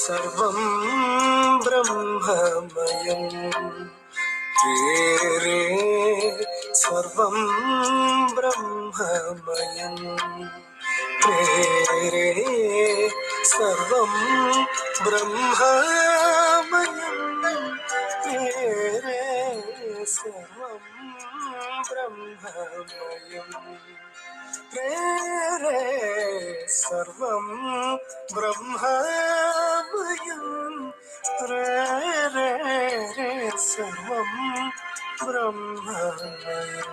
സർവം ബ്രഹ്മമയം രേ സർവം ബ്രഹ്മമയം രേ സർവം ബ്രഹ്മമയം രേ സർവം ബ്രഹ്മമയം രേ സർവം ബ്രഹ്മമയം രേ സർവം ബ്രഹ്മമയം.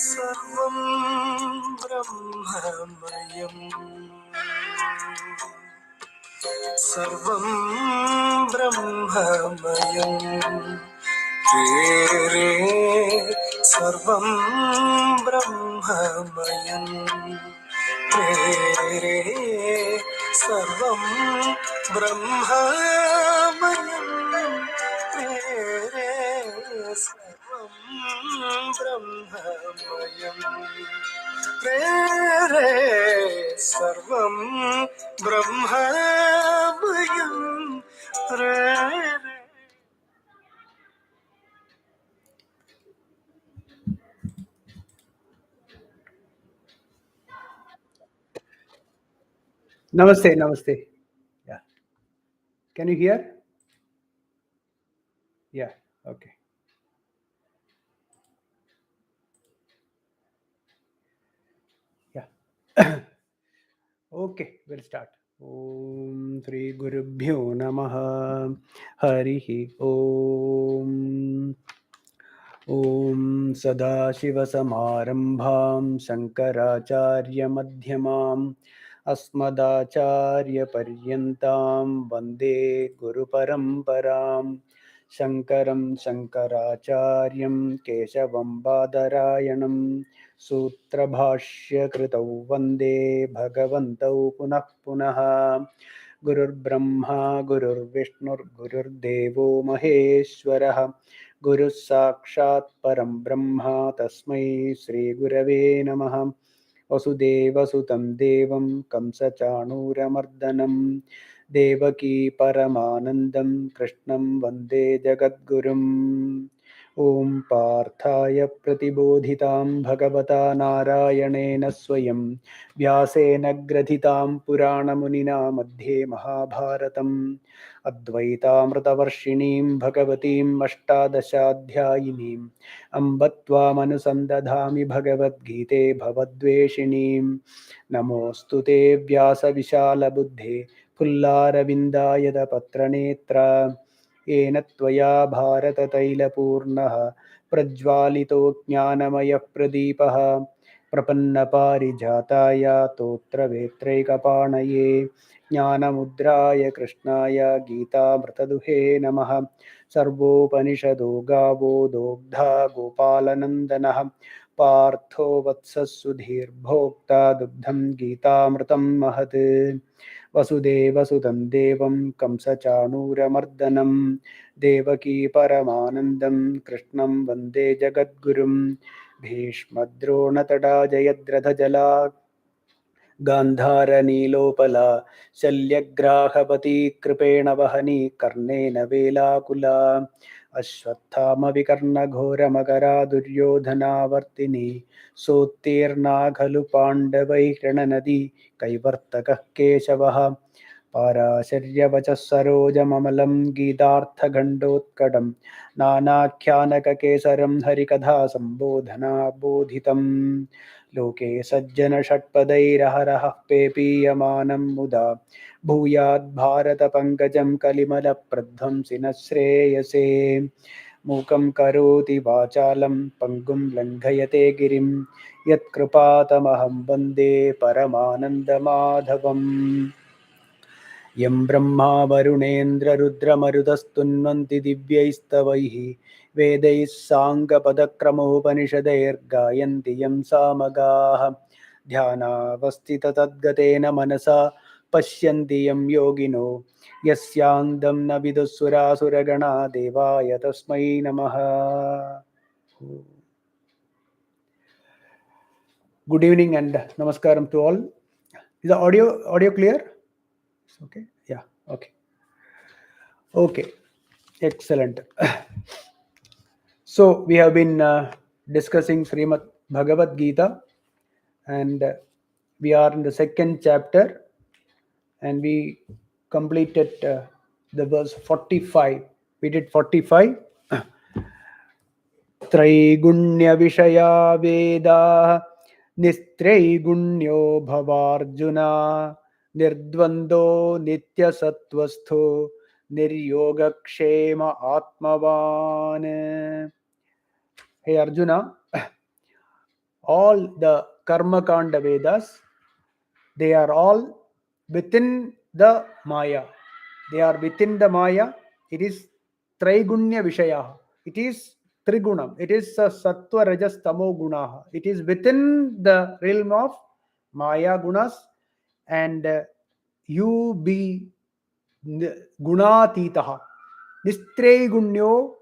സർവം ബ്രഹ്മമയം സർവം ബ്രഹ്മമയം രേ സർവം ബ്രഹ്മമയം രേ സർവം ബ്രഹ്മമയം രേ സർവം ബ്രഹ്മമയം രേ സർവം ബ്രഹ്മമയം രേ. Namaste, namaste. Yeah. Can you hear? Yeah, okay. Yeah. Okay, we'll start. Om Sri Gurubhyo Namaha Harihi Om. Om Sadashivasamarambham Shankaracharya Madhyamam Asmadacharya Paryantam Vande Guru Paramparam Shankaram Shankaracharyam Keshavam Badarayanam Sutra Bhashya Kritau Vande Bhagavantau Punah Punaha Gurur Brahma Gurur Vishnur Gurur Devo Maheshwaraha Guru Sakshat Param Brahma Tasmai Sri Gurave Namaha Vasudeva Sutam Devam Kamsa Chanuramardanam Devaki Paramanandam Krishnam Vande Jagadgurum. Om Parthaya Pratibodhitam Bhagavata Narayanena Swayam Vyasena Grathitam Purana Munina Madhye Mahabharatam Advaitamritavarshinim Bhagavatim Ashtadashadhyayinim Ambatvamanusamdadhami Bhagavad Gite Bhavadveshinim Namostute Vyasa Vishala Buddhe Pullaravindayada Patranetra Yena Tvaya Bharata Tailapurnaha Prajvalito Jnanamaya Pradipaha Prapanna Parijataya Totra Vetraikapanaye Jnanamudraya Krishnaya Gita Mrtaduhe Namaha Sarvopanishado Gavo Dogdha Gopalanandanaha Partho Vatsasudhir Bhokta Dugdham Gita Mrtam Mahat Vasudeva Sudam Devam Kamsa Chanuramardanam Devaki Paramanandam Krishnam Vande Jagadgurum Bhishmadrona Tada Jayadratha Jala Gandhara Nilopala Shalyagrahapati Kripena Vahani Karnena Velakula Ashwathama Vikarna Ghora Magara Duryodhana Vartini Sotirna Khalu Pandavai Krananadi Kaivartaka Keshavaha Parasharya Vachasarojamamalam Gitartha Gandotkadam Nanakyanaka Kesaram Harikadha Sambodhana Bodhitam Loke Sajjana Shatpadairaharaha Pepiyamanam Muda Bhuyad Bharata Pankajam Kalimala Pradham Sinashreyase Mukam Karoti Vachalam Pangum Langhayate Girim Yat Kripatamaham Vande Paramananda Madhavam Yam Brahma Varunendra Rudra Marudastunnanti Divyaistavaihi वेदैः साङ्गपदक्रमोपनिषदैर्गायन्ति यं सामगाः ध्यानावस्थिततद्गतेन मनसा पश्यन्ति यं योगिनो यस्यान्दं न विदुःसुरासुरगणा देवाय तस्मै नमः. Good evening and namaskaram to all. Is the audio clear? Okay. Yeah. Okay. Okay. Excellent. So we have been discussing Srimad Bhagavad Gita, and we are in the second chapter, and we completed the verse 45. We did 45. त्रैगुण्यविषया वेदाः निस्त्रैगुण्यो भवार्जुना निर्द्वन्द्वो नित्यसत्त्वस्थो निर्योगक्षेम आत्मवान्. Hey Arjuna, all the karma kanda Vedas, they are all within the Maya. They are within the Maya. It is Traigunya Vishaya. It is Trigunam. It is Sattva Rajas Tamo Gunaha. It is within the realm of Maya Gunas, and you be Gunatitaha. Nistraigunyo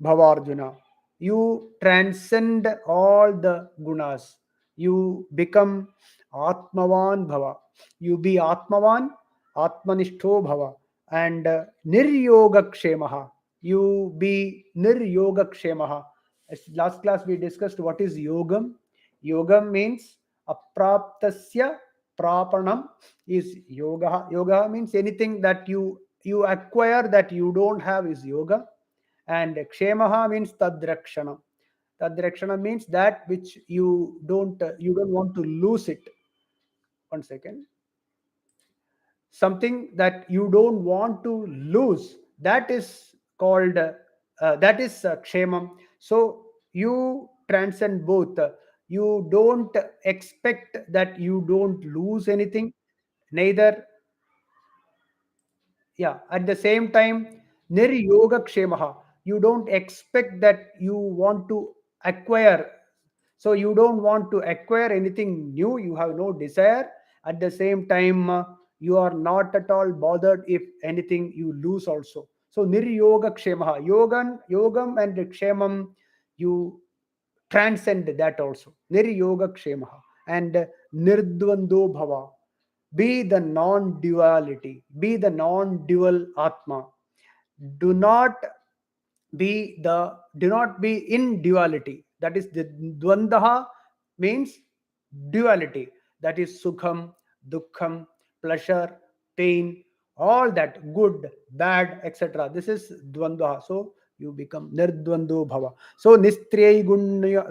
Bhavarjuna. You transcend all the gunas. You become Atmavan Bhava. You be Atmavan, Atmanishto Bhava, and Niryogakshemaha. You be Niryogakshemaha. As last class we discussed what is Yogam. Yogam means Apraptasya Prapanam is Yoga. Yoga means anything that you acquire that you don't have is Yoga. And Kshemaha means Tadrakshana. Tadrakshana means that which you don't want to lose it. 1 second. Something that you don't want to lose, that is called that is kshemam. So you transcend both. You don't expect that you don't lose anything, neither. Yeah, at the same time, niryoga kshemaha, you don't expect that you want to acquire. So you don't want to acquire anything new, you have no desire. At the same time, you are not at all bothered if anything you lose also. So niryoga kshemaha, yogam and kshemam, you transcend that also. Niryoga kshemaha. And nirdvando bhava, be the non-duality, be the non-dual atma. Do not do not be in duality. That is the dvandaha means duality. That is sukham, dukkham, pleasure, pain, all that, good, bad, etc. This is dvandaha. So you become nirdvando bhava. So traigunya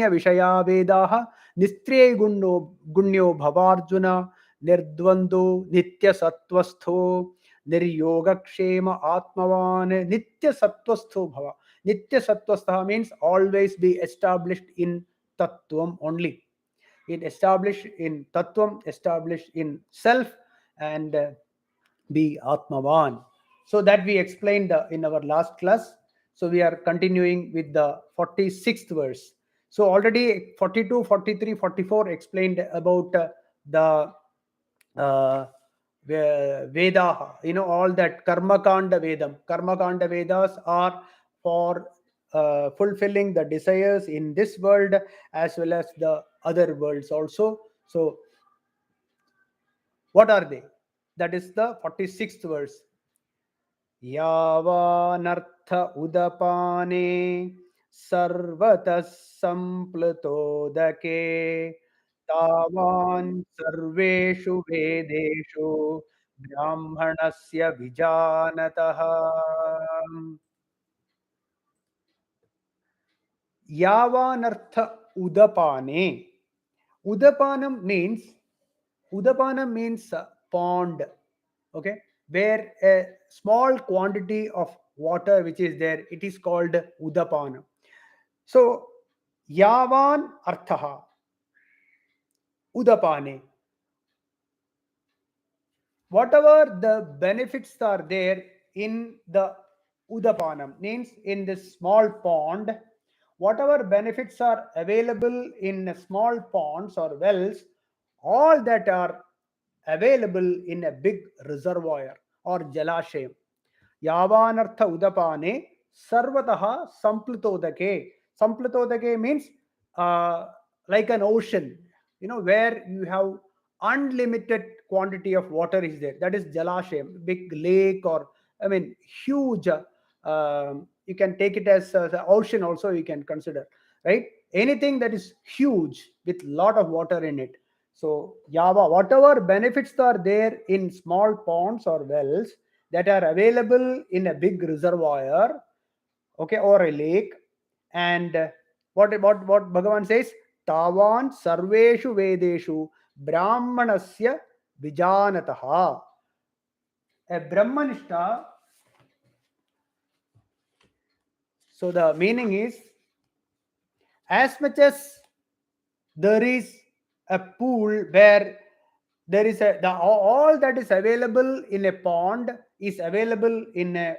vishaya vedaha gunyo bhavarjuna nirdvando nitya sattvastho Niryogakshema Atmavan Nitya Sattvastho Bhava. Nitya Sattvastha means always be established in Tattvam only. It established in Tattvam, established in self, and be Atmavan. So that we explained in our last class. So we are continuing with the 46th verse. So already 42, 43, 44 explained about the uh, Vedaha, all that Karma Kanda Vedas are for fulfilling the desires in this world as well as the other worlds also. So, what are they? That is the 46th verse. Yavanartha udapane sarvatas samplutodake तावान् सर्वेषु वेदेषु ब्राह्मणस्य विजानतः. Yavanartha udapane. Udapanam means pond. Okay, where a small quantity of water which is there, it is called udapanam. So yavan arthaha udapane, whatever the benefits are there in the Udapanam means in this small pond, whatever benefits are available in small ponds or wells, all that are available in a big reservoir or jalashayam. Yavanartha udapane sarvataha samplutodake. Samplutodake means uh, like an ocean, where you have unlimited quantity of water is there. That is jalashayam, big lake, or I mean huge. You can take it as the ocean also. You can consider, right? Anything that is huge with lot of water in it. So Yava, whatever benefits are there in small ponds or wells that are available in a big reservoir, okay, or a lake, and what Bhagavan says, Tavan Sarveshu Vedeshu Brahmanasya Vijanataha. A Brahmanishta, so the meaning is, as much as there is a pool where there is all that is available in a pond is available in a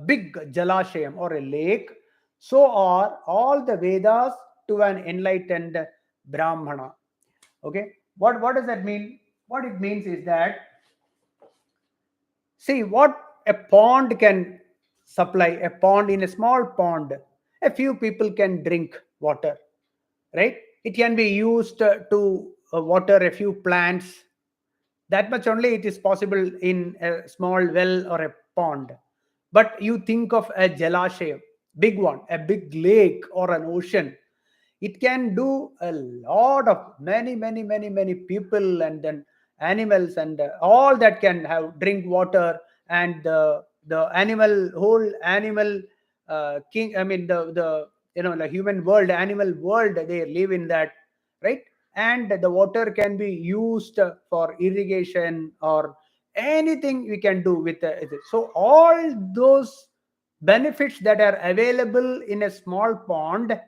big jalashayam or a lake, so are all the Vedas to an enlightened Brahmana. Okay, what does that mean? What it means is that, see, what a pond can supply, a pond, in a small pond, a few people can drink water, right? It can be used to water a few plants. That much only it is possible in a small well or a pond. But you think of a jalashaya, big one, a big lake or an ocean, it can do a lot of many people, and then animals, and all that can have drink water, and the animal, whole animal king, I mean the the human world, animal world, they live in that, right? And the water can be used for irrigation or anything we can do with it. So all those benefits that are available in a small pond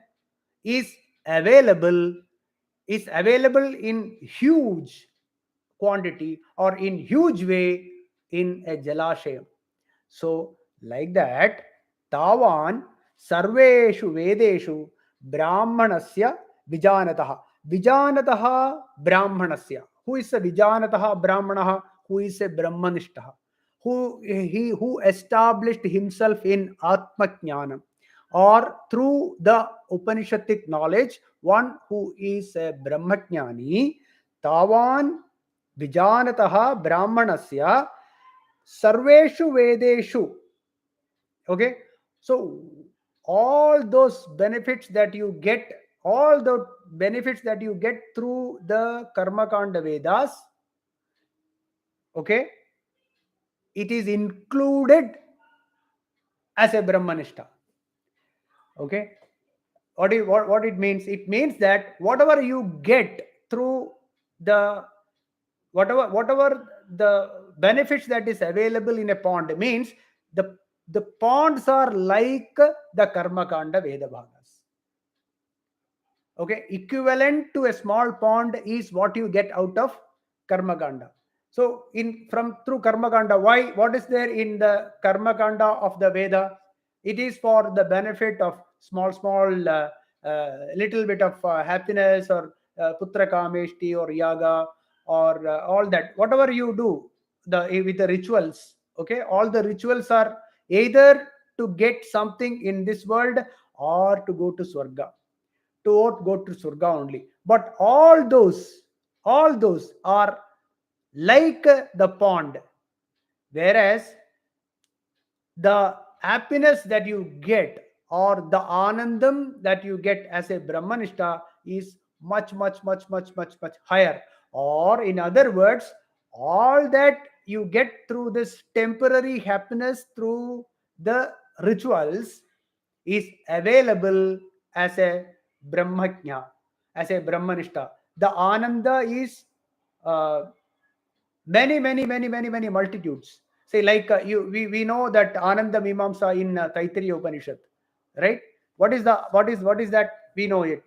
is available is available in huge quantity or in huge way in a jalashayam. So, like that, Tavan Sarveshu Vedeshu Brahmanasya Vijanataha. Vijanataha Brahmanasya. Who is a Vijanataha Brahmanaha? Who is a Brahmanishtaha? Who established himself in Atmajnanam, or through the Upanishadic knowledge, one who is a Brahmajnani, Tavan Vijanataha Brahmanasya Sarveshu Vedeshu. Okay, so all those benefits that you get, all the benefits that you get through the Karmakanda Vedas, okay, it is included as a Brahmanishta. Okay, what it means? It means that whatever you get through the whatever the benefits that is available in a pond means, the ponds are like the Karma Kanda Veda Bhagas. Okay, equivalent to a small pond is what you get out of Karma Kanda. So in from through Karma Kanda, why, what is there in the Karma Kanda of the Veda? It is for the benefit of small little bit of happiness, or putra kameshti, or yaga, or all that, whatever you do with the rituals. Okay, all the rituals are either to get something in this world, or to go to Swarga, to go to Surga only. But all those are like the pond, whereas the happiness that you get, or the anandam that you get as a Brahmanishta, is much higher. Or in other words, all that you get through this temporary happiness through the rituals is available as a Brahmajna, as a Brahmanishta. The Ananda is uh, many multitudes. Say, like we know that Ananda Mimamsa in Taittiriya Upanishad, right? What is that? We know it.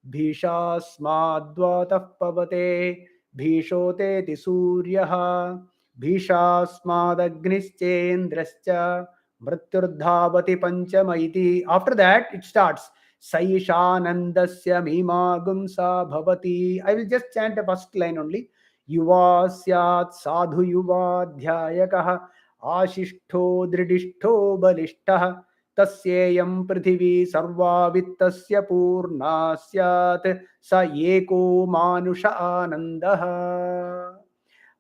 Bhishasmadvatah pavate bhishote ti suryaha bhishasmadagnischendrascha Mrityurdhavati panchama iti. After that, it starts. Saishanandasya mimagumsa bhavati. I will just chant the first line only. Yuva syat sadhu yuva dhyayakah ashishto dridishto balishtaha tasyayam prithvi sarva vittasya purna syat sa eko manusha anandaha.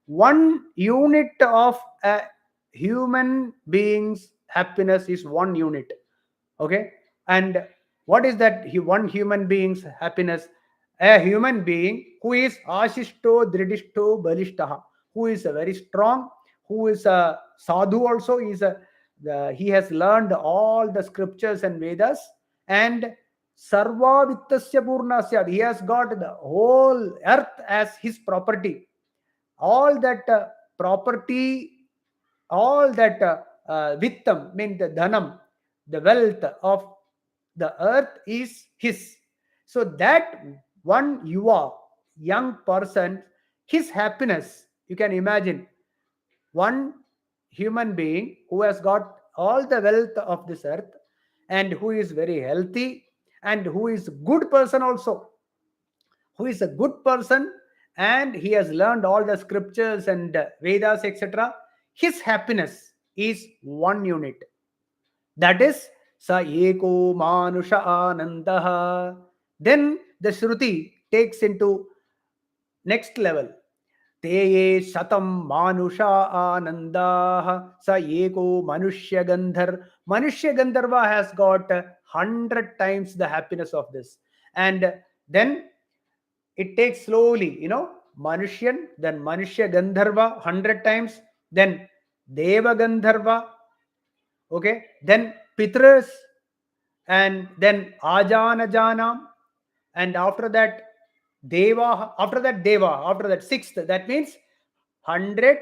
One unit of a human being's happiness is one unit. Okay. And what is that one human being's happiness? A human being who is ashishto dridishto balishtaha, who is very strong, who is a sadhu also, is he has learned all the scriptures and Vedas, and sarva vittasya purnasya, he has got the whole earth as his property. All that property, all that vittam means the dhanam, the wealth of the earth is his. So that one yuva, young person, his happiness, you can imagine, one human being who has got all the wealth of this earth and who is very healthy and who is good person also, who is a good person, and he has learned all the scriptures and Vedas, etc. His happiness is one unit. That is sa eko manusha anandaha. Then the Shruti takes into next level. Te ye shatam manusha anandaha sa eko manushya gandhar. Manushya gandharva has got 100 times the happiness of this. And then it takes slowly, Manushyan, then Manushya Gandharva 100 times, then Deva Gandharva, okay, then Pitras, and then Ajana Janam, and after that Deva, after that sixth, that means 100,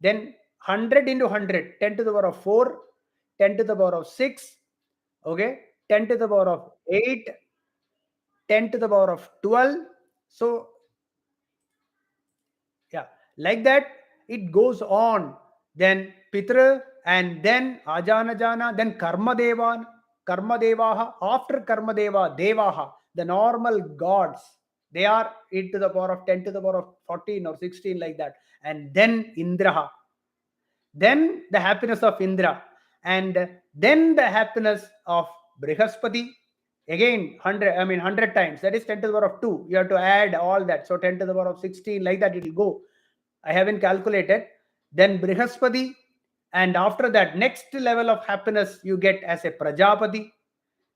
then 100 into 100, 10 to the power of 4, 10 to the power of 6, okay, 10 to the power of 8, 10 to the power of 12. So yeah, like that it goes on. Then Pitra, and then Ajana Jana, then Karma Devan, Karma Devaha. After Karma Deva, Devaha, the normal gods, they are 8 to the power of 10 to the power of 14 or 16, like that. And then Indraha, then the happiness of Indra, and then the happiness of Brihaspati. Again, 100, 100 times. That is 10 to the power of 2. You have to add all that. So 10 to the power of 16, like that it will go. I haven't calculated. Then Brihaspati, and after that, next level of happiness you get as a Prajapati.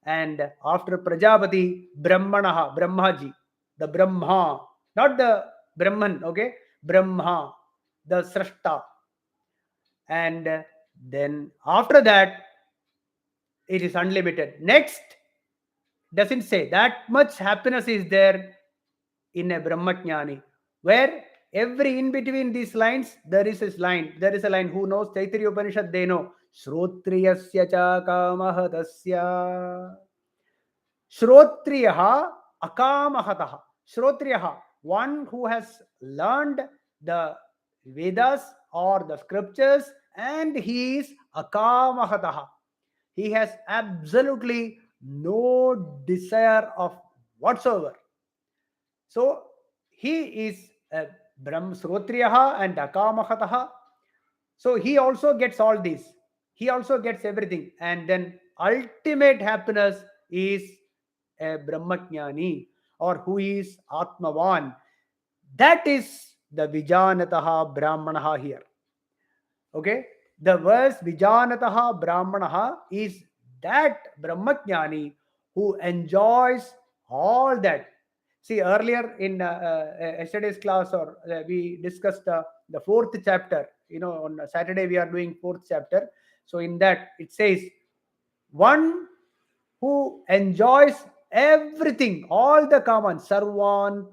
And after Prajapati, Brahmanaha, Brahmaji, the Brahma, not the Brahman, okay? Brahma, the Srashta. And then after that, it is unlimited. Next, doesn't say that much happiness is there in a Brahmajnani, where every in between these lines there is a line. There is a line. Who knows Taittiriya Upanishad? They know. Shrotriyasya cha kamahatasya. Shrotriyaha akamahataha. Shrotriyaha, one who has learned the Vedas or the scriptures, and he is akamahataha. He has absolutely no desire of whatsoever. So he is a Brahm Srotriyaha and Akamahataha. So he also gets all these. He also gets everything. And then ultimate happiness is a Brahmajnani, or who is Atmavan. That is the Vijanataha Brahmanaha here. Okay, the verse Vijanataha Brahmanaha is that Brahmajnani who enjoys all that. See, earlier in yesterday's class, or we discussed the fourth chapter. On Saturday we are doing fourth chapter. So in that it says, one who enjoys everything, all the common, Sarvan.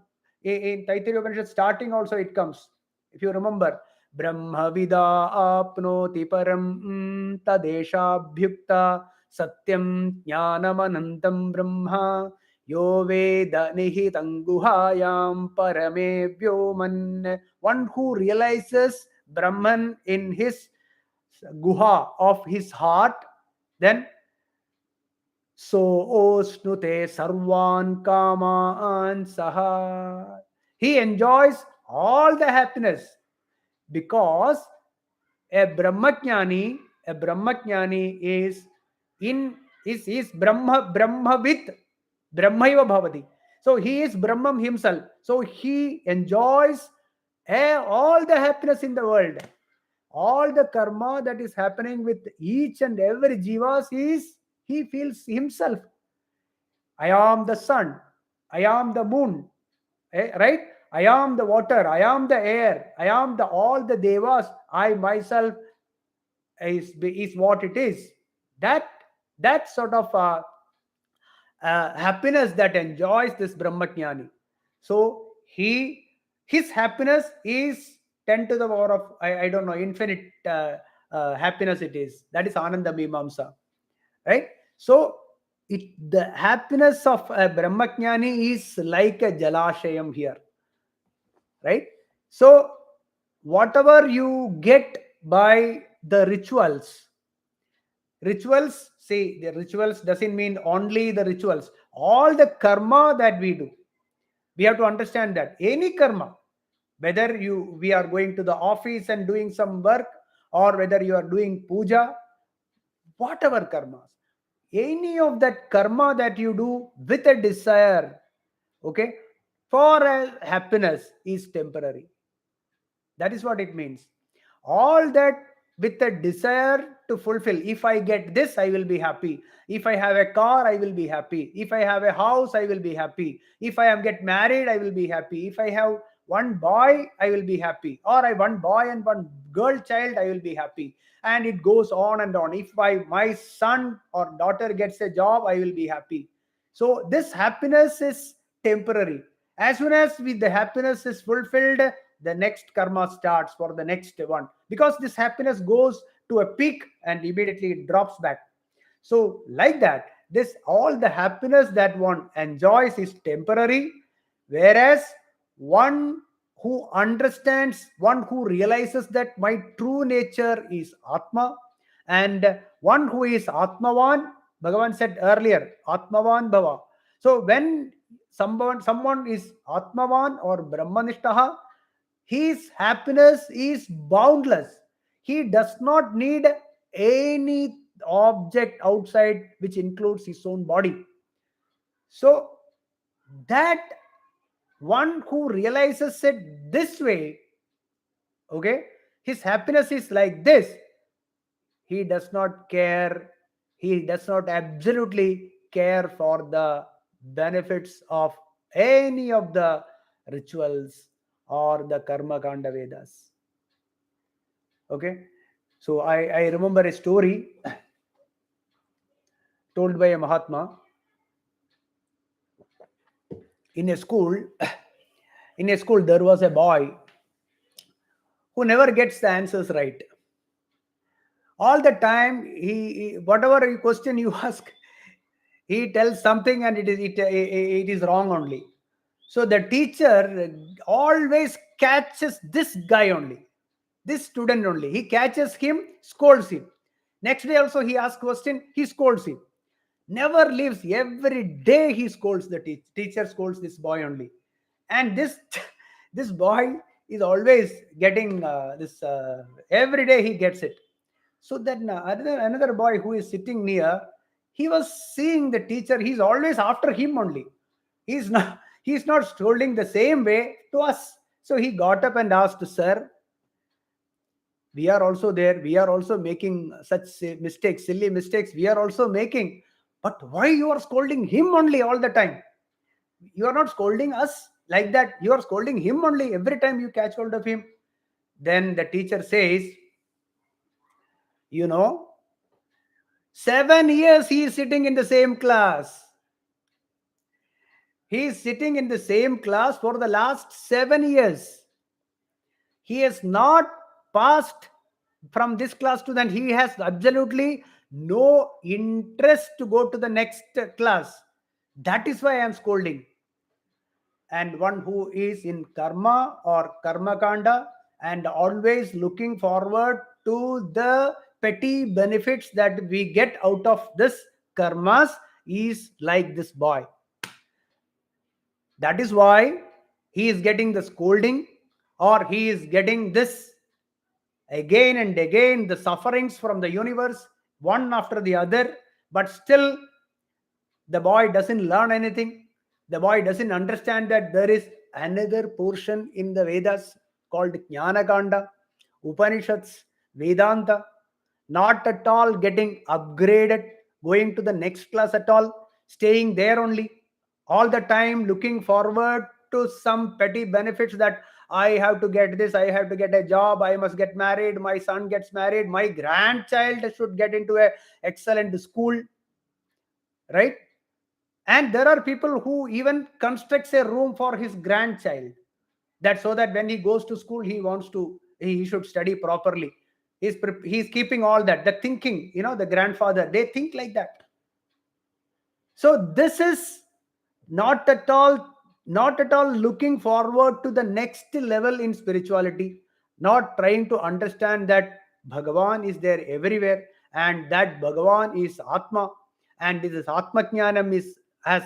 In Taittiriya Upanishad starting also it comes. If you remember, Brahma vida apnoti param tadeshabhyukta satyam jnanam anantam brahma yo veda nihitam guhayam parame vyoman. One who realizes Brahman in his guha of his heart, then so osnute sarvan kaman saha. He enjoys all the happiness because a brahmajnani is in is brahmavit, brahmaiva bhavati. So he is Brahman himself. So he enjoys all the happiness in the world. All the karma that is happening with each and every jivas is he feels himself. I am the sun, I am the moon, right? I am the water, I am the air, I am the all the devas. I myself is what it is. That that sort of happiness that enjoys this brahmajnani. So his happiness is 10 to the power of I don't know infinite happiness it is. That is Ananda Mimamsa, right? So the happiness of a brahmajnani is like a jalashayam here, right? So whatever you get by the rituals, see, the rituals doesn't mean only the rituals, all the karma that we do, we have to understand that any karma, whether we are going to the office and doing some work, or whether you are doing puja, whatever karmas, any of that karma that you do with a desire, okay, for a happiness is temporary. That is what it means. All that with a desire to fulfill. If I get this, I will be happy. If I have a car, I will be happy. If I have a house, I will be happy. If I am get married, I will be happy. If I have one boy, I will be happy. Or I one boy and one girl child, I will be happy. And it goes on and on. If my son or daughter gets a job, I will be happy. So this happiness is temporary. As soon as with the happiness is fulfilled, the next karma starts for the next one, because this happiness goes to a peak and immediately it drops back. So like that, this all the happiness that one enjoys is temporary, whereas one who understands, one who realizes that my true nature is Atma, and one who is Atmavan, Bhagavan said earlier, Atmavan Bhava. So when someone is Atmavan or Brahmanishtaha, his happiness is boundless. He does not need any object outside, which includes his own body. So that one who realizes it this way, okay, his happiness is like this. He does not care. He does not absolutely care for the benefits of any of the rituals or the karma kanda Vedas. Okay, so I remember a story told by a Mahatma in a school. In a school, there was a boy who never gets the answers right. All the time, whatever question you ask, he tells something and it is wrong only. So the teacher always catches this guy only, this student only. He catches him, scolds him. Next day also he asks question, he scolds him. Never leaves. Every day he scolds the teacher scolds this boy only, and this this boy is always getting this. Every day he gets it. So then another boy who is sitting near, he was seeing the teacher. He's always after him only. He's not scolding the same way to us. So he got up and asked, "Sir, we are also there. We are also making such mistakes, silly mistakes. We are also making. But why you are scolding him only all the time? You are not scolding us like that. You are scolding him only every time you catch hold of him." Then the teacher says, you know, 7 years he is sitting in the same class. He is sitting in the same class for the last 7 years. He has not passed from this class to that. He has absolutely no interest to go to the next class. That is why I am scolding. And one who is in karma or karma kanda and always looking forward to the petty benefits that we get out of this karmas is like this boy. That is why he is getting the scolding, or he is getting this again and again, the sufferings from the universe, one after the other. But still, the boy doesn't learn anything. The boy doesn't understand that there is another portion in the Vedas called Jnana Kanda, Upanishads, Vedanta. Not at all getting upgraded, going to the next class at all, staying there only, all the time looking forward to some petty benefits, that I have to get this, I have to get a job, I must get married, my son gets married, my grandchild should get into a excellent school, right? And there are people who even constructs a room for his grandchild, that so that when he goes to school, he should study properly. He's keeping all that, the thinking, the grandfather, they think like that. So this is not at all, not at all looking forward to the next level in spirituality, not trying to understand that Bhagavan is there everywhere, and that Bhagavan is Atma, and this Atma Jnanam has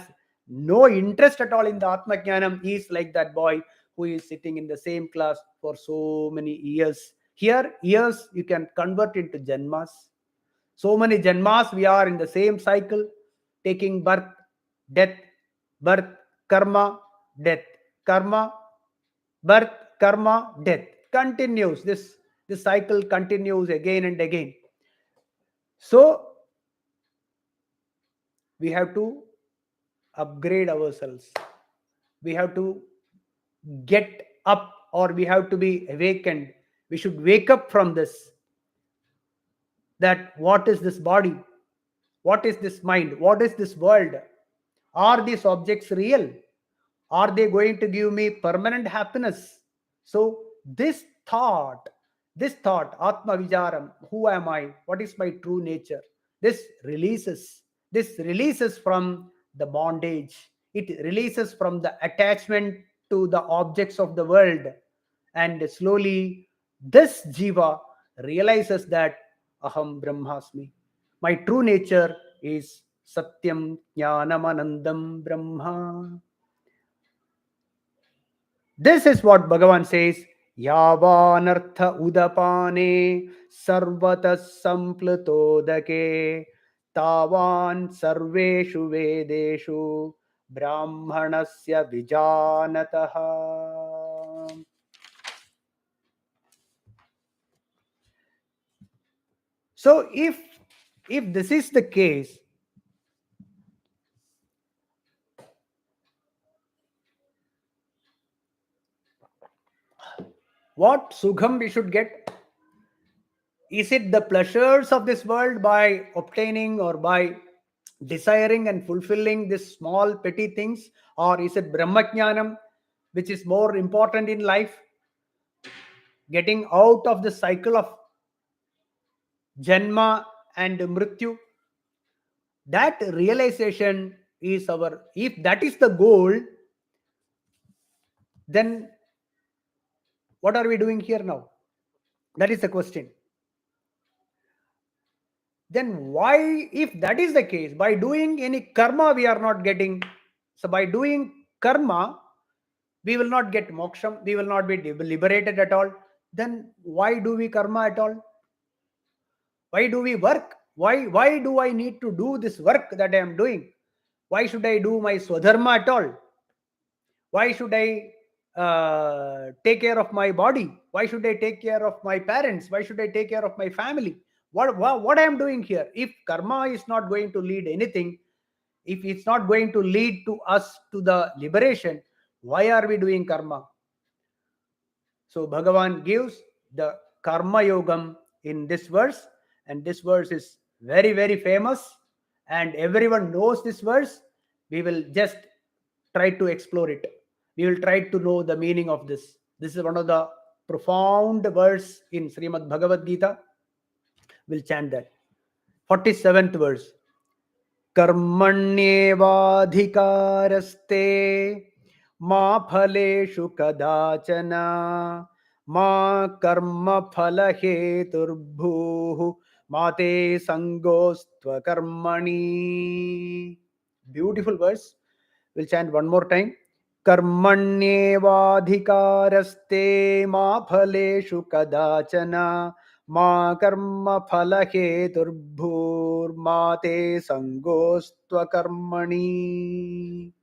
no interest at all in the Atma Jnanam. He is like that boy who is sitting in the same class for so many years. Here, years you can convert into janmas. So many janmas we are in the same cycle, taking birth, death, birth, karma, death, karma, birth, karma, death. Continues. This cycle continues again and again. So we have to upgrade ourselves. We have to get up, or we have to be awakened. We should wake up from this. That what is this body? What is this mind? What is this world? Are these objects real? Are they going to give me permanent happiness? So this thought, Atma Vijaram, who am I? What is my true nature? This releases from the bondage. It releases from the attachment to the objects of the world. And slowly, this jiva realizes that Aham Brahmasmi. My true nature is Satyam Jnanamanandam Brahma. This is what Bhagavan says. Yavanartha udapane sarvatas samplutodake tavan sarveshu vedeshu brahmanasya vijanataha. So if this is the case, what sukham we should get? Is it the pleasures of this world by obtaining or by desiring and fulfilling these small petty things? Or is it Brahmajnanam, which is more important in life? Getting out of the cycle of Janma and Mrityu. That realization is if that is the goal, then what are we doing here now? That is the question. Then why, if that is the case, by doing any karma we are not getting, so by doing karma we will not get moksham, we will not be liberated at all, then why do we karma at all? Why do we work? Why do I need to do this work that I am doing? Why should I do my swadharma at all? Why should I take care of my body? Why should I take care of my parents? Why should I take care of my family? What I am doing here? If karma is not going to lead anything, if it's not going to lead to us to the liberation, why are we doing karma? So Bhagavan gives the karma yogam in this verse, and this verse is very, very famous, and everyone knows this verse. We will just try to explore it. We will try to know the meaning of this. This is one of the profound verse in Srimad Bhagavad Gita. We'll chant that. 47th verse. कर्मण्येवाधिकारस्ते मा फलेषु कदाचन मा कर्मफलहेतुर्भूः Mate sangostva karmani. Beautiful verse. We'll chant one more time. Karmanyevadhikaraste ma phaleshu kadachana ma karma phalaheturbhur mate sangostva karmani.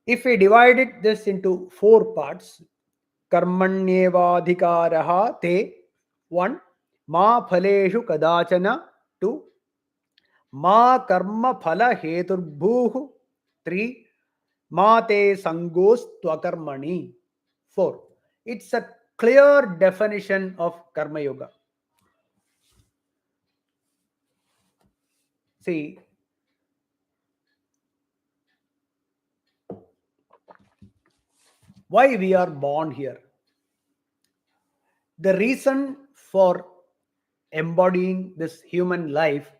If we divided this into four parts, karmanyevadhikaraha te, one, ma phaleshu kadachana, two, ma karma phala heturbhuh, three, ma te sangos tvakarmani, four. It's a clear definition of karma yoga. See, why we are born here. The reason for embodying this human life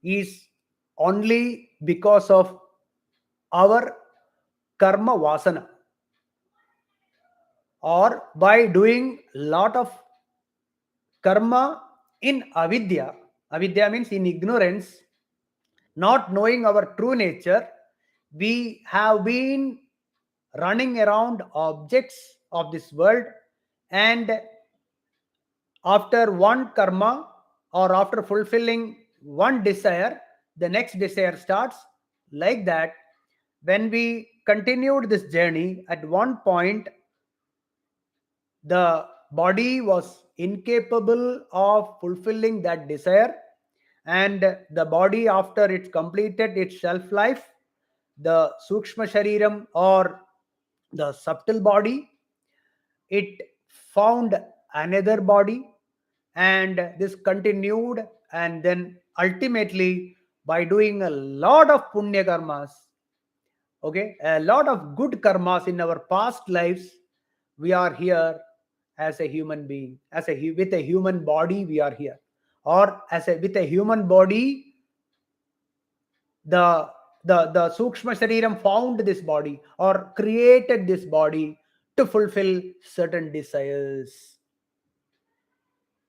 is only because of our karma vasana, or by doing lot of karma in avidya. Avidya means in ignorance, not knowing our true nature. We have been running around objects of this world, and after one karma, or after fulfilling one desire, the next desire starts. Like that, when we continued this journey, at one point the body was incapable of fulfilling that desire, and the body, after it completed its shelf life, the sukshma shariram, or the subtle body, it found another body, and this continued, and then ultimately, by doing a lot of punya karmas, okay, a lot of good karmas in our past lives, we are here as a human being, with a human body we are here, or with a human body, the the sukshma shariram found this body, or created this body to fulfill certain desires.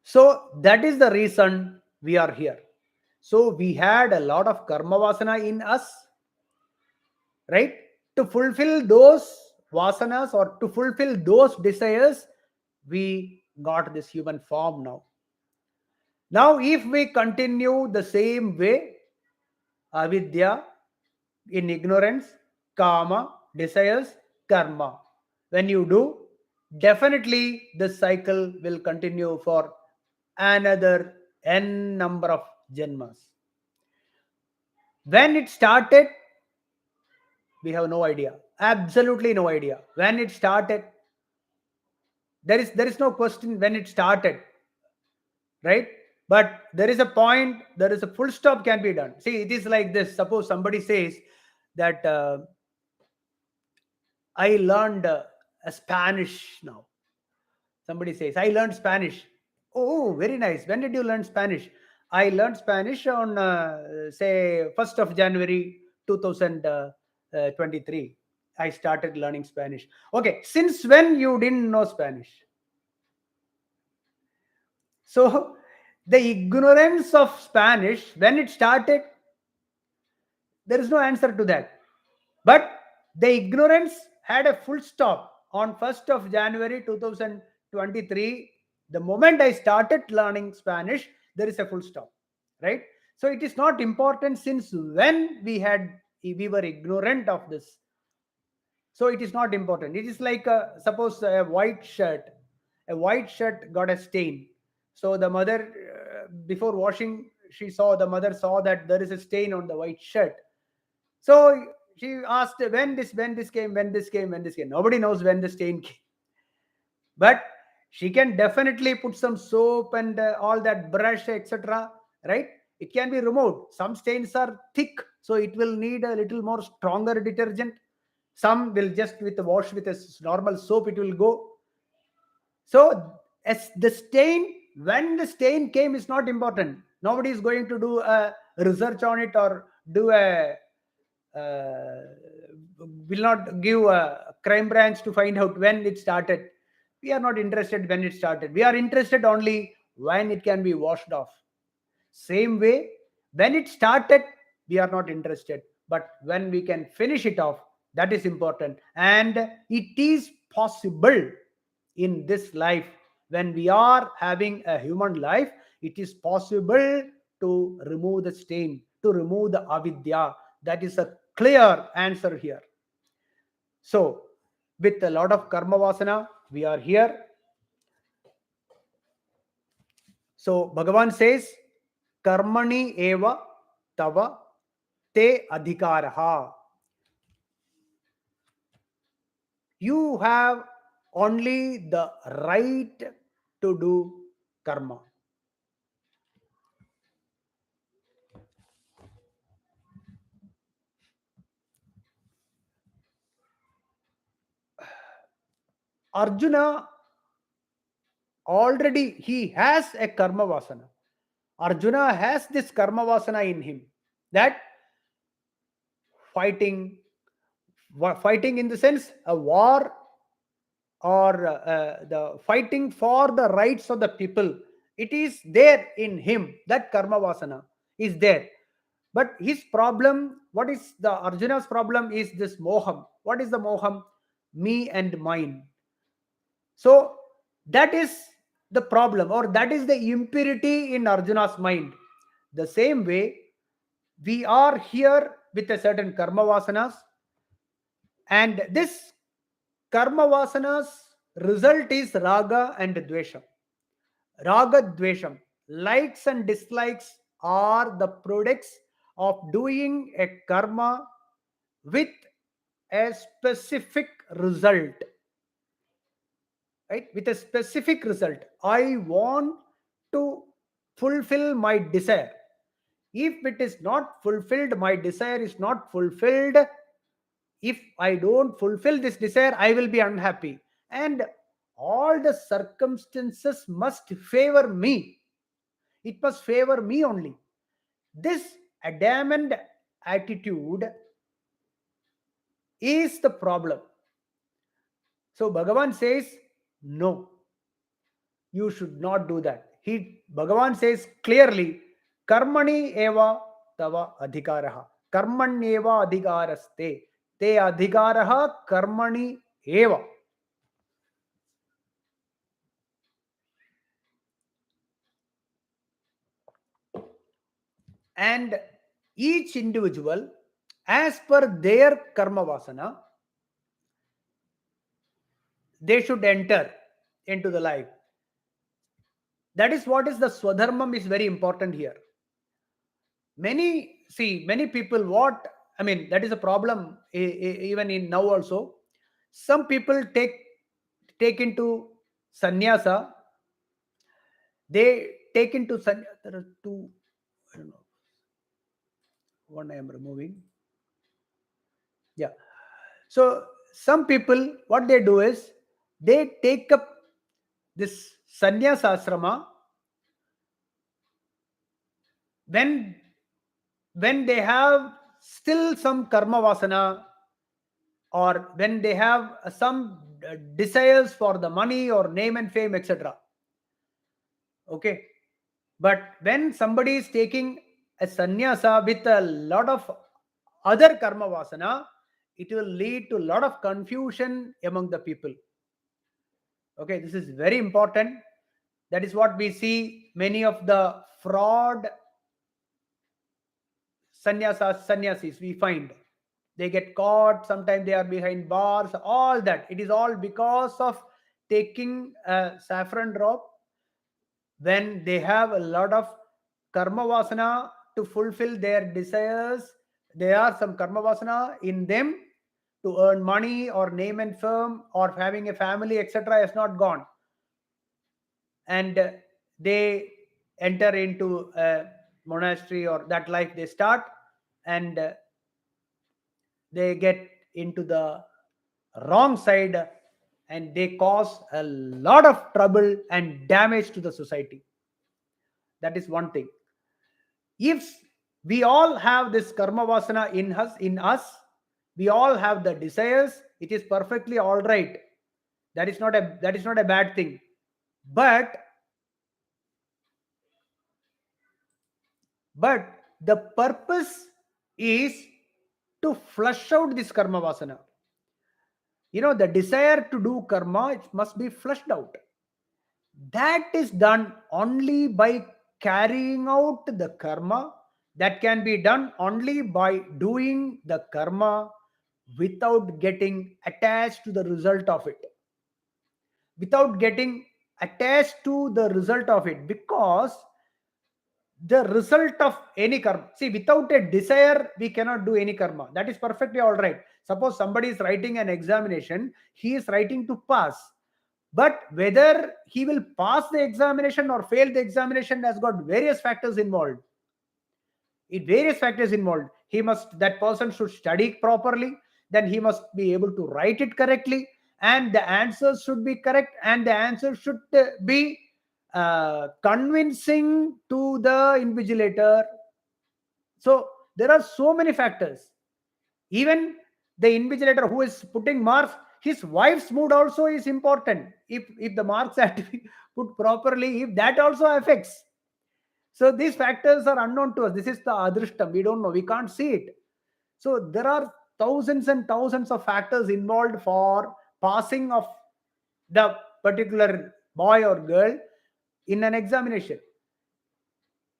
So that is the reason we are here. So we had a lot of karma vasana in us, right? To fulfill those vasanas, or to fulfill those desires, we got this human form now. Now, if we continue the same way, avidya, in ignorance, kama, desires, karma, when you do, definitely this cycle will continue for another n number of janmas. When it started, we have no idea, absolutely no idea when it started. There is no question when it started, right? But there is a point, there is a full stop can be done. See, it is like this. Suppose somebody says that I learned a Spanish now. Somebody says, I learned Spanish. Oh, very nice. When did you learn Spanish? I learned Spanish on, say, 1st of January 2023. I started learning Spanish. Okay, since when you didn't know Spanish? So, the ignorance of Spanish, when it started, there is no answer to that. But the ignorance had a full stop on 1st of January 2023. The moment I started learning Spanish, there is a full stop, right? So it is not important since when we were ignorant of this. So it is not important. It is like suppose a white shirt got a stain. So the mother, before washing, the mother saw that there is a stain on the white shirt. So she asked when this came. Nobody knows when the stain came, but she can definitely put some soap and all that brush, etc. Right? It can be removed. Some stains are thick, so it will need a little more stronger detergent. Some will just with the wash with a normal soap, it will go. So as the stain, when the stain came is not important. Nobody is going to do a research on it, or do a uh, will not give a crime branch to find out when it started. We are not interested when it started. We are interested only when it can be washed off. Same way, when it started, we are not interested. But when we can finish it off, that is important. And it is possible in this life. When we are having a human life, it is possible to remove the stain, to remove the avidya. That is a clear answer here. So, with a lot of karma vasana, we are here. So Bhagavan says, Karmani eva tava te adhikaraha. You have only the right to do karma. Arjuna already he has a karma vasana. Arjuna has this karma vasana in him, that fighting, fighting in the sense a war, or the fighting for the rights of the people. It is there in him. That karma vasana is there. But his problem, what is the Arjuna's problem, is this moham. What is the moham? Me and mine. So that is the problem, or that is the impurity in Arjuna's mind. The same way, we are here with a certain karma vasanas, and this karma vasanas result is raga and dvesha. Raga dvesham, likes and dislikes, are the products of doing a karma with a specific result, right? With a specific result. I want to fulfill my desire. If it is not fulfilled, my desire is not fulfilled. If I don't fulfill this desire, I will be unhappy. And all the circumstances must favor me. It must favor me only. This adamant attitude is the problem. So Bhagavan says, no, you should not do that. Bhagavan says clearly, Karmani eva tava adhikaraha. Karmanyeva adhikaraste. Te adhikaraha karmani eva. And each individual, as per their karma vasana, they should enter into the life. That is what is the swadharmam is very important here. Many people, what I mean, that is a problem even in now also. Some people take into sannyasa. They take into there are two, I don't know, one I am removing. Yeah. So some people, what they do is, they take up this sannyasa asrama when they have still some karma vasana, or when they have some desires for the money or name and fame, etc. Okay. But when somebody is taking a sannyasa with a lot of other karma vasana, it will lead to a lot of confusion among the people. Okay, this is very important. That is what we see many of the fraud sannyasis we find. They get caught, sometimes they are behind bars, all that. It is all because of taking a saffron drop when they have a lot of karma vasana to fulfill their desires. There are some karma vasana in them to earn money or name and fame or having a family, etc. has not gone. And they enter into a monastery or that life they start, and they get into the wrong side, and they cause a lot of trouble and damage to the society. That is one thing. If we all have this karma vasana in us, we all have the desires, it is perfectly all right. That is not a bad thing. But But the purpose is to flush out this karma vasana. The desire to do karma, it must be flushed out. That is done only by carrying out the karma. That can be done only by doing the karma without getting attached to the result of it. Without getting attached to the result of it, because the result of any karma, see, without a desire we cannot do any karma. That is perfectly all right. Suppose somebody is writing an examination, he is writing to pass, but whether he will pass the examination or fail the examination has got various factors involved. Various factors involved. That person should study properly, then he must be able to write it correctly, and the answers should be correct, and the answer should be convincing to the invigilator. So there are so many factors. Even the invigilator who is putting marks, his wife's mood also is important. If the marks have to be put properly, if that also affects. So these factors are unknown to us. This is the adrishtam. We don't know. We can't see it. So there are thousands and thousands of factors involved for passing of the particular boy or girl in an examination.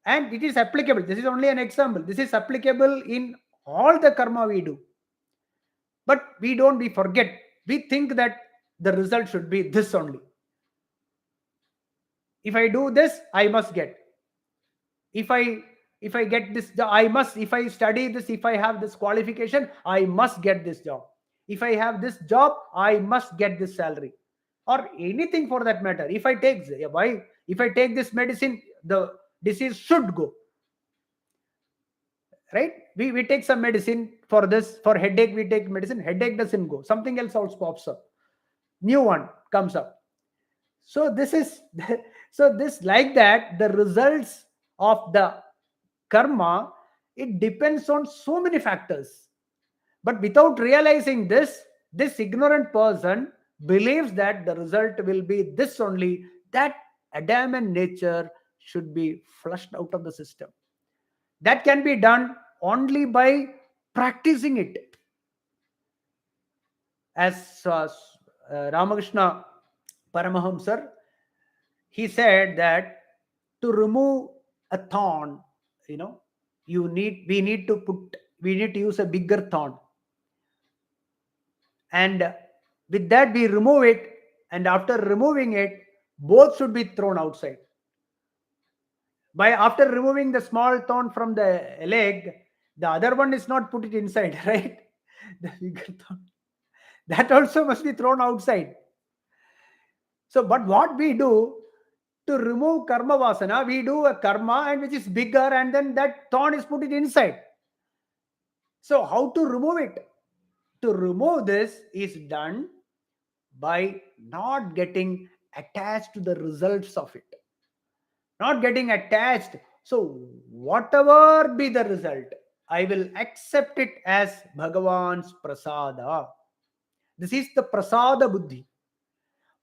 And it is applicable. This is only an example. This is applicable in all the karma we do. But we forget. We think that the result should be this only. If I do this, I must get. If I get this, I must. If I study this, if I have this qualification, I must get this job. If I have this job, I must get this salary, or anything for that matter. If I take this medicine, the disease should go. Right? We take some medicine for this, for headache we take medicine, headache doesn't go, something else also pops up, new one comes up. So this is so this, like that, the results of the karma, it depends on so many factors. But without realizing this ignorant person believes that the result will be this only. That adamant nature should be flushed out of the system. That can be done only by practicing it. As Ramakrishna Paramahamsar, he said that to remove a thorn, we need to use a bigger thorn, and with that we remove it, and after removing it, both should be thrown outside. After removing the small thorn from the leg, the other one is not put it inside, right? The bigger thorn, that also must be thrown outside. So, but what we do to remove karma vasana, we do a karma and which is bigger, and then that thorn is put it inside. So how to remove it? To remove this is done by not getting attached to the results of it. Not getting attached. So whatever be the result, I will accept it as Bhagavan's prasada. This is the prasada buddhi.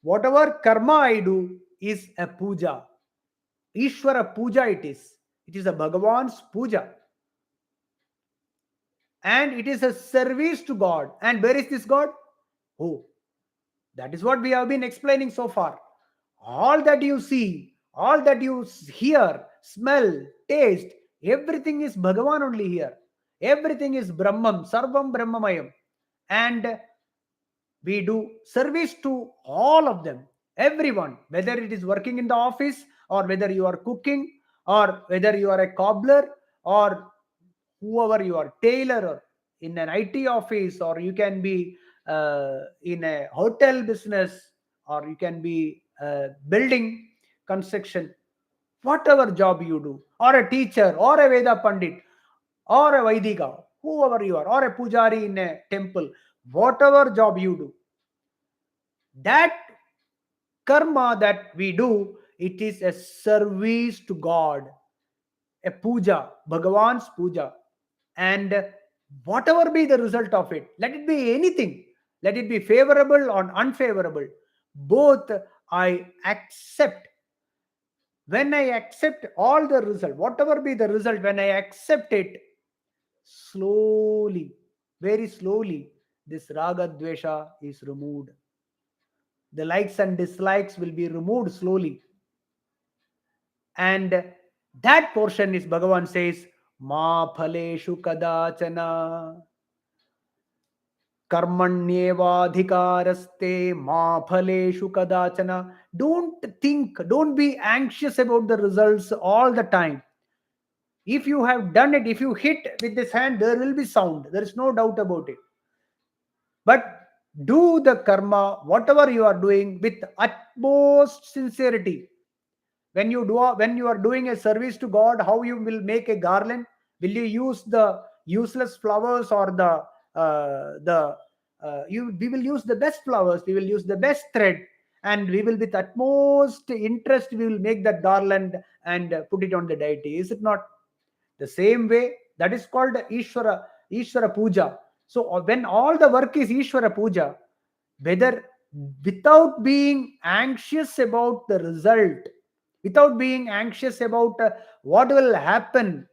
Whatever karma I do is a puja. Ishvara puja it is. It is a Bhagavan's puja. And it is a service to God. And where is this God? Oh, that is what we have been explaining so far. All that you see, all that you hear, smell, taste, everything is Bhagavan only here. Everything is Brahman, Sarvam Brahmamayam. And we do service to all of them, everyone, whether it is working in the office, or whether you are cooking, or whether you are a cobbler, or whoever you are, tailor, or in an IT office, or you can be in a hotel business, or you can be building construction, whatever job you do, or a teacher, or a Veda Pandit, or a Vaidika, whoever you are, or a pujari in a temple, whatever job you do, that karma that we do, it is a service to God, a puja, Bhagavan's puja. And whatever be the result of it, let it be anything, let it be favorable or unfavorable, both I accept When I accept all the result, whatever be the result, when I accept it, slowly, very slowly, this raga dvesha is removed. The likes and dislikes will be removed slowly. And that portion is Bhagavan says, Ma phaleshu kadachana karmanyevadhikaraste ma phaleshu kadachana. Don't think, don't be anxious about the results all the time. If you have done it, if you hit with this hand, there will be sound. There is no doubt about it. But do the karma, whatever you are doing, with utmost sincerity. When you are doing a service to God, how you will make a garland? Will you use the useless flowers or the you we will use the best flowers, we will use the best thread, and we will with utmost interest we will make that garland and put it on the deity. Is it not the same way? That is called Ishvara Puja. So when all the work is Ishvara Puja, whether without being anxious about the result, without being anxious about what will happen,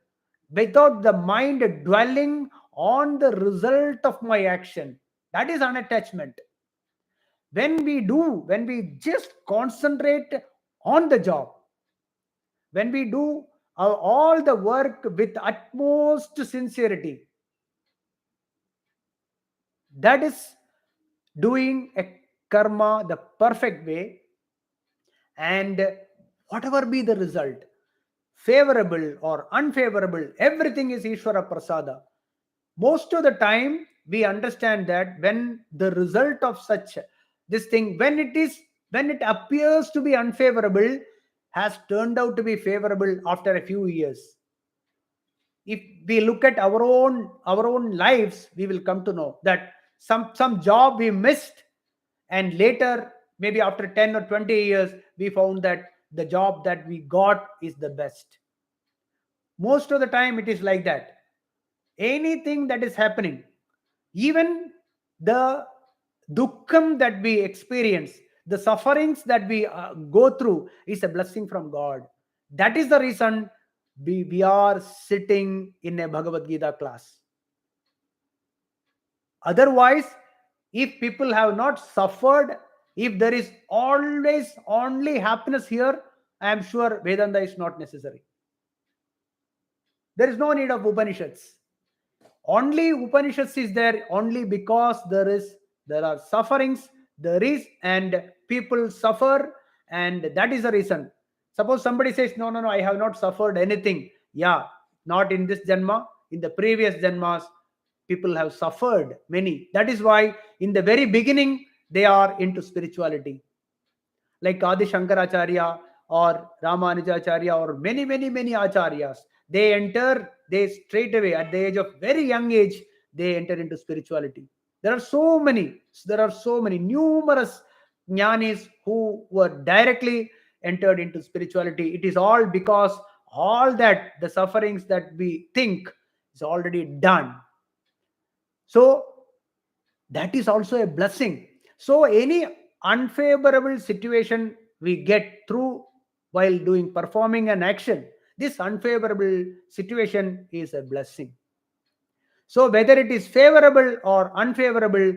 without the mind dwelling on the result of my action, that is unattachment. When we just concentrate on the job, when we do all the work with utmost sincerity, that is doing a karma the perfect way. And whatever be the result, favorable or unfavorable, everything is Ishvara Prasada. Most of the time we understand that when the result of such this thing, when it appears to be unfavorable, has turned out to be favorable after a few years. If we look at our own lives, we will come to know that some job we missed, and later, maybe after 10 or 20 years, we found that the job that we got is the best. Most of the time it is like that. Anything that is happening, even the dukkham that we experience, the sufferings that we go through, is a blessing from God. That is the reason we are sitting in a Bhagavad Gita class. Otherwise, if people have not suffered, if there is always only happiness here, I am sure Vedanta is not necessary. There is no need of Upanishads. Only Upanishads is there only because there are sufferings, there is, and people suffer, and that is the reason. Suppose somebody says, no, no, no, I have not suffered anything. Yeah, not in this Janma, in the previous Janmas, people have suffered many. That is why in the very beginning they are into spirituality. Like Adi Shankaracharya or Ramanujacharya or many acharyas. They straight away at the age of very young age, they enter into spirituality. There are so many numerous jnanis who were directly entered into spirituality. It is all because all that the sufferings that we think is already done. So that is also a blessing. So any unfavorable situation we get through while doing performing an action, this unfavorable situation is a blessing. So whether it is favorable or unfavorable,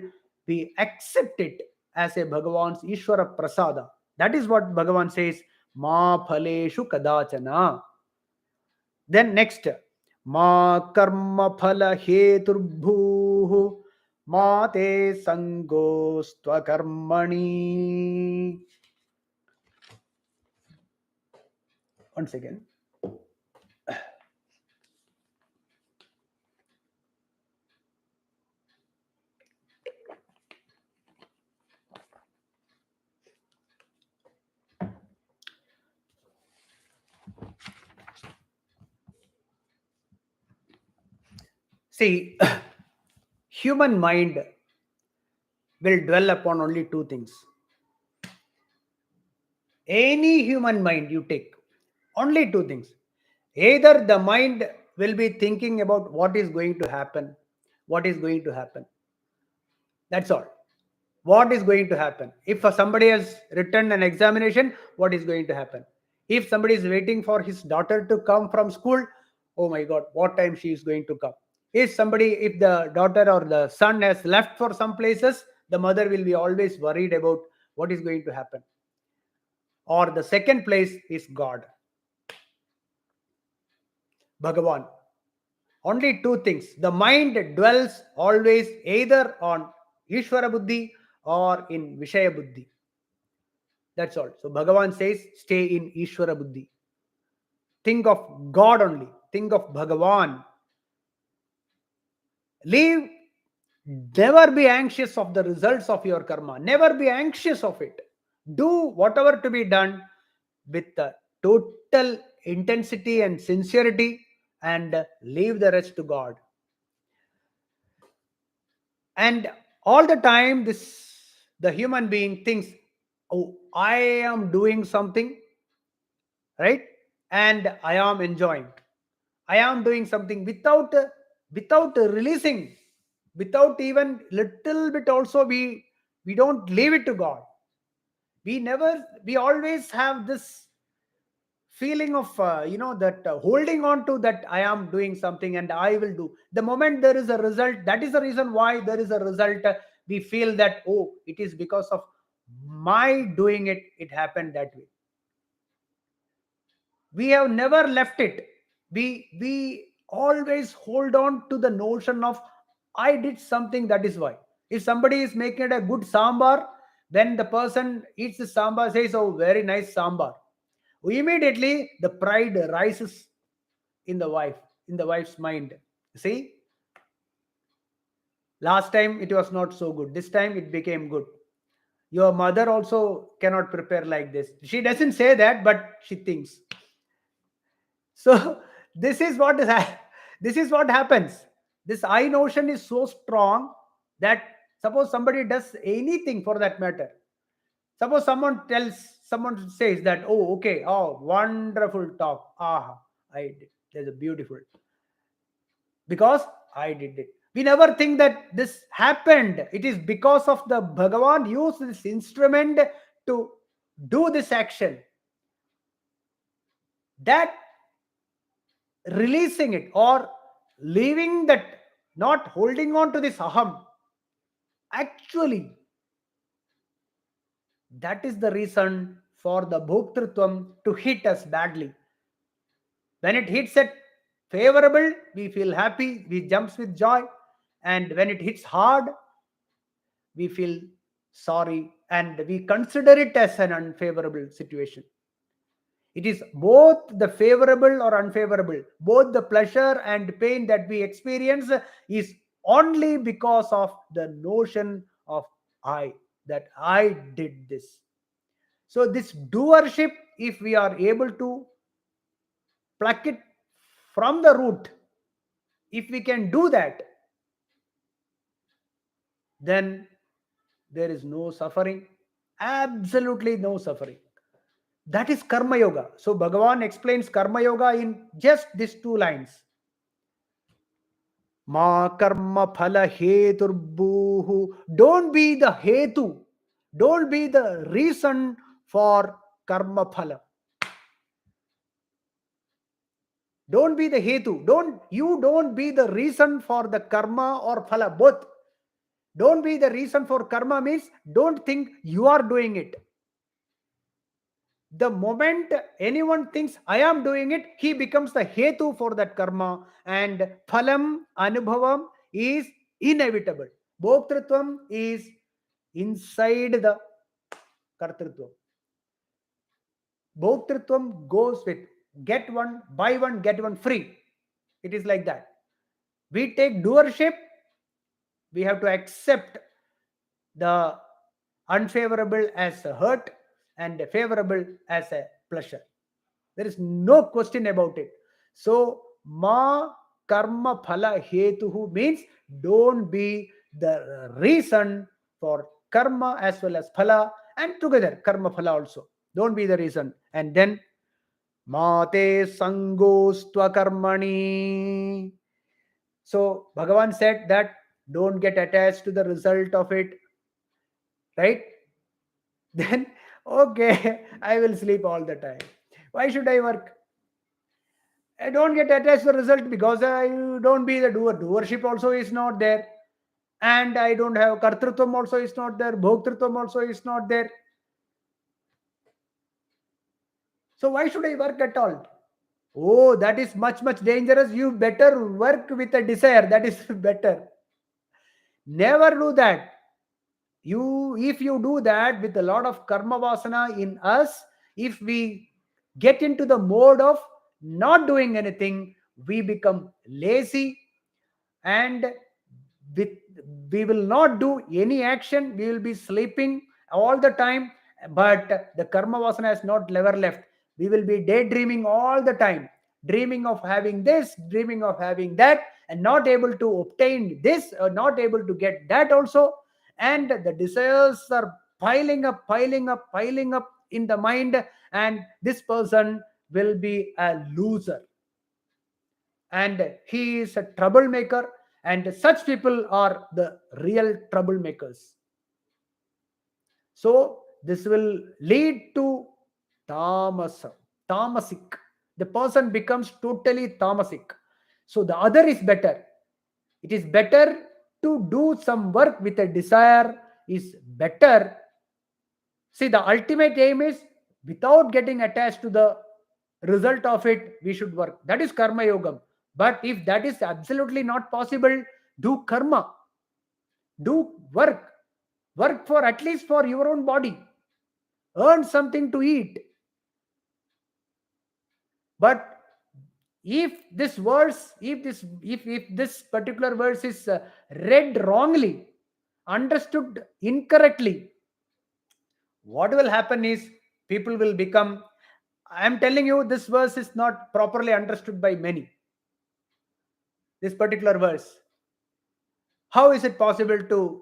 we accept it as a Bhagavan's Ishvara Prasada. That is what Bhagavan says, Ma phaleshu kadachana. Then next, Ma karma phala heturbhuhu ma te sangostva karmani. Once again. See, human mind will dwell upon only two things. Any human mind you take, only two things. Either the mind will be thinking about what is going to happen, what is going to happen. That's all. What is going to happen? If somebody has written an examination, what is going to happen? If somebody is waiting for his daughter to come from school, oh my God, what time she is going to come? If the daughter or the son has left for some places, the mother will be always worried about what is going to happen. Or the second place is God, Bhagavan. Only two things. The mind dwells always either on Ishvara Buddhi or in Vishaya Buddhi. That's all. So Bhagavan says, stay in Ishvara Buddhi. Think of God only. Think of Bhagavan. Leave. Never be anxious of the results of your karma. Never be anxious of it. Do whatever to be done with the total intensity and sincerity, and leave the rest to God. And all the time, the human being thinks, oh, I am doing something, right? And I am enjoying. I am doing something without releasing, without even little bit also we don't leave it to God. We always have this feeling of that holding on to that I am doing something and I will do. The moment there is a result, that is the reason why there is a result, we feel that, oh, it is because of my doing it, it happened that way. We have never left it. We always hold on to the notion of I did something, that is why. If somebody is making a good sambar, when the person eats the sambar, says, oh, very nice sambar, immediately the pride rises in the wife's mind. See, last time it was not so good, this time it became good. Your mother also cannot prepare like this. She doesn't say that, but she thinks so. This is what this is what happens. This I notion is so strong that suppose somebody does anything, for that matter, suppose someone says that, oh, okay, oh, wonderful talk, ah, I did, there's a beautiful, because I did it. We never think that this happened. It is because of the Bhagavan used this instrument to do this action. That releasing it, or leaving that, not holding on to this aham, actually, that is the reason for the bhoktrutvam to hit us badly. When it hits at favorable, we feel happy, we jumps with joy. And when it hits hard, we feel sorry and we consider it as an unfavorable situation. It is both the favorable or unfavorable, both the pleasure and pain that we experience is only because of the notion of I, that I did this. So, this doership, if we are able to pluck it from the root, if we can do that, then there is no suffering, absolutely no suffering. That is Karma Yoga. So Bhagavan explains Karma Yoga in just these two lines. Ma karma phala heturbuhu. Don't be the hetu. Don't be the reason for karma phala. Don't be the hetu. Don't be the reason for the karma or phala, both. Don't be the reason for karma means don't think you are doing it. The moment anyone thinks I am doing it, he becomes the hetu for that karma, and phalam, anubhavam is inevitable. Bhoktrutvam is inside the kartrutvam. Bhoktrutvam goes with get one, buy one, get one free. It is like that. We take doership, we have to accept the unfavorable as a hurt and favorable as a pleasure. There is no question about it. So, ma karma phala hetuhu means don't be the reason for karma as well as phala, and together karma phala also. Don't be the reason. And then mate sangostva karmani. So Bhagavan said that don't get attached to the result of it, right? Then okay, I will sleep all the time. Why should I work? I don't get attached to the result because I don't be the doer. Doership also is not there. And I don't have kartrutvam also is not there. Bhoktrutvam also is not there. So why should I work at all? Oh, that is much, much dangerous. You better work with a desire. That is better. Never do that. If you do that with a lot of karma vasana in us, if we get into the mode of not doing anything, we become lazy, and with we will not do any action. We will be sleeping all the time, but the karma vasana has not never left. We will be daydreaming all the time, dreaming of having this, dreaming of having that, and not able to obtain this or not able to get that also. And the desires are piling up, piling up, piling up in the mind, and this person will be a loser, and he is a troublemaker, and such people are the real troublemakers. So this will lead to tamas, tamasic. The person becomes totally tamasic. So the other is better. It is better to do some work with a desire, is better. See, the ultimate aim is without getting attached to the result of it, we should work. That is karma yogam. But if that is absolutely not possible, do karma, do work, work for at least for your own body, earn something to eat. But if this verse, if this particular verse is read wrongly, understood incorrectly, what will happen is people will become, I am telling you, this verse is not properly understood by many. This particular verse, how is it possible to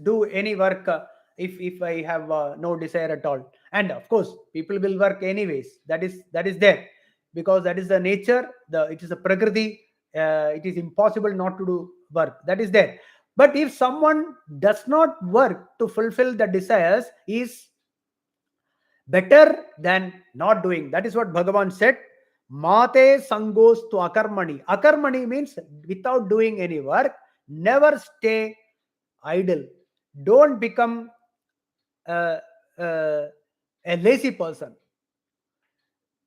do any work if I have no desire at all? And of course people will work anyways. That is there, because that is the nature, the it is a prakriti. It is impossible not to do work, that is there. But if someone does not work to fulfill the desires, is better than not doing. That is what Bhagavan said. Mate sangos to akarmani. Akarmani means without doing any work. Never stay idle. Don't become uh, uh, a lazy person.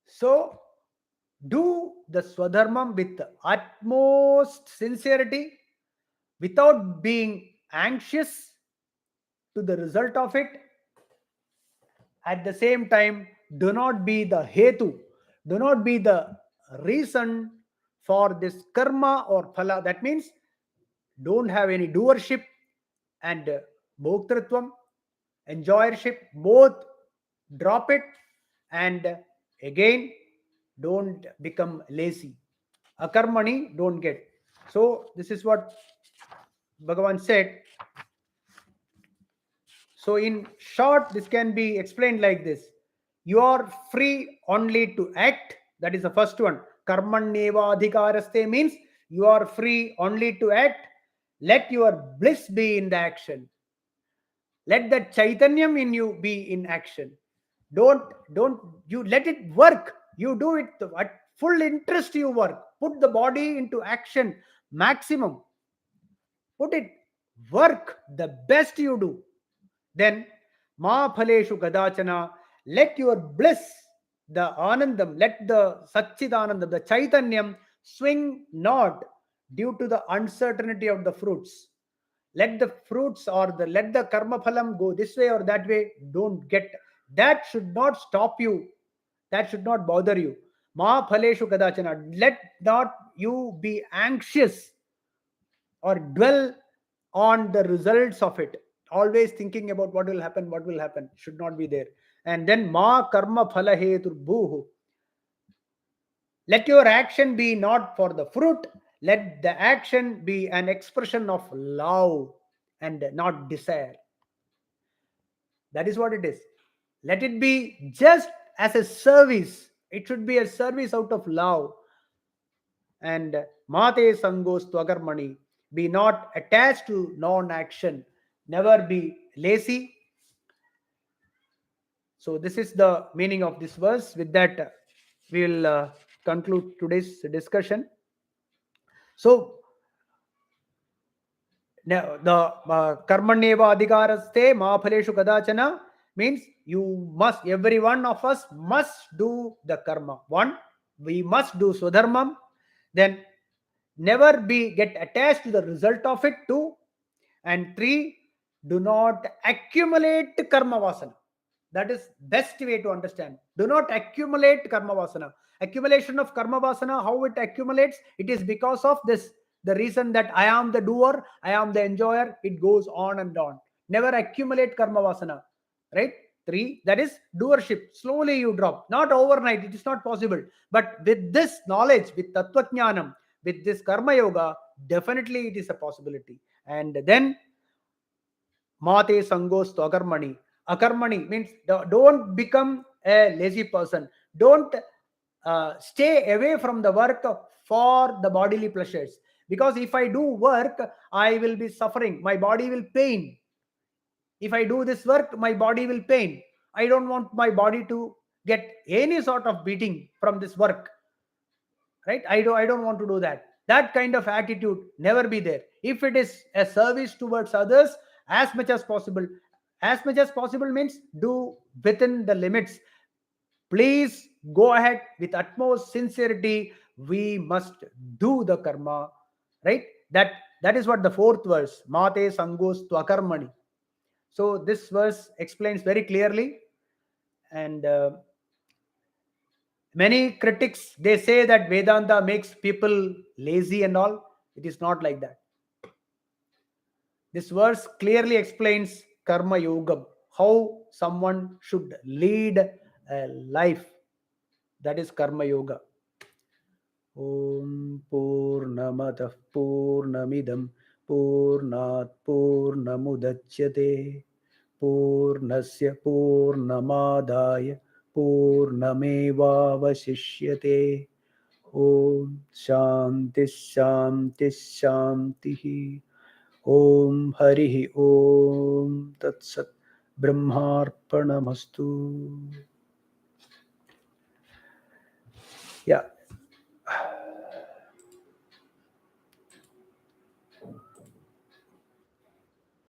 So do the swadharmam with utmost sincerity, without being anxious to the result of it. At the same time, do not be the hetu, do not be the reason for this karma or phala. That means don't have any doership and bhoktritvam, enjoyership, both drop it. And again, don't become lazy. Akarmani, don't get. So this is what Bhagavan said. So, in short, this can be explained like this: you are free only to act. That is the first one. Karmanyeva adhikaraste means you are free only to act. Let your bliss be in the action. Let that chaitanyam in you be in action. Don't you let it work. You do it at full interest. You work. Put the body into action maximum. Put it, work the best you do. Then ma phaleshu kadachana, let your bliss, the anandam, let the satchidanandam, the chaitanyam swing not due to the uncertainty of the fruits. Let the fruits or the let the karma phalam go this way or that way. Don't get that, should not stop you. That should not bother you. Ma phaleshu kadachana. Let not you be anxious or dwell on the results of it. Always thinking about what will happen should not be there. And then ma karma phala hetur bhuhu. Let your action be not for the fruit. Let the action be an expression of love and not desire. That is what it is. Let it be just as a service. It should be a service out of love. And mate sangos twagarmani, be not attached to non-action, never be lazy. So this is the meaning of this verse. With that, we will conclude today's discussion. So, the karmanyeva adhikaraste ma phaleshu kadachana means you must, every one of us must do the karma. One, we must do swadharmam. Then never be get attached to the result of it. Two, and three, do not accumulate karma vasana. That is best way to understand. Do not accumulate karma vasana. Accumulation of karma vasana, how it accumulates? It is because of this, the reason that I am the doer, I am the enjoyer. It goes on and on. Never accumulate karma vasana. Right? Three, that is doership. Slowly you drop. Not overnight. It is not possible. But with this knowledge, with tattva jnanam, with this karma yoga, definitely it is a possibility. And then Mate sangos to akarmani. Akarmani means don't become a lazy person. Don't stay away from the work for the bodily pleasures. Because if I do work, I will be suffering. My body will pain. If I do this work, my body will pain. I don't want my body to get any sort of beating from this work. Right? I don't want to do that. That kind of attitude never be there. If it is a service towards others, as much as possible, as much as possible means do within the limits. Please go ahead with utmost sincerity. We must do the karma, right? That is what the fourth verse, mate sangos tvakarmani. So this verse explains very clearly. And many critics, they say that Vedanta makes people lazy and all. It is not like that. This verse clearly explains karma yoga, how someone should lead a life. That is karma yoga. Om Purnamadah Purnamidam Purnat Purnamudachyate Purnasya Purnamadaya Purnamevavashishyate. Om Shanti Shanti Shanti. Om Harihi Om Tat Sat. Brahmarpanamastu. Yeah.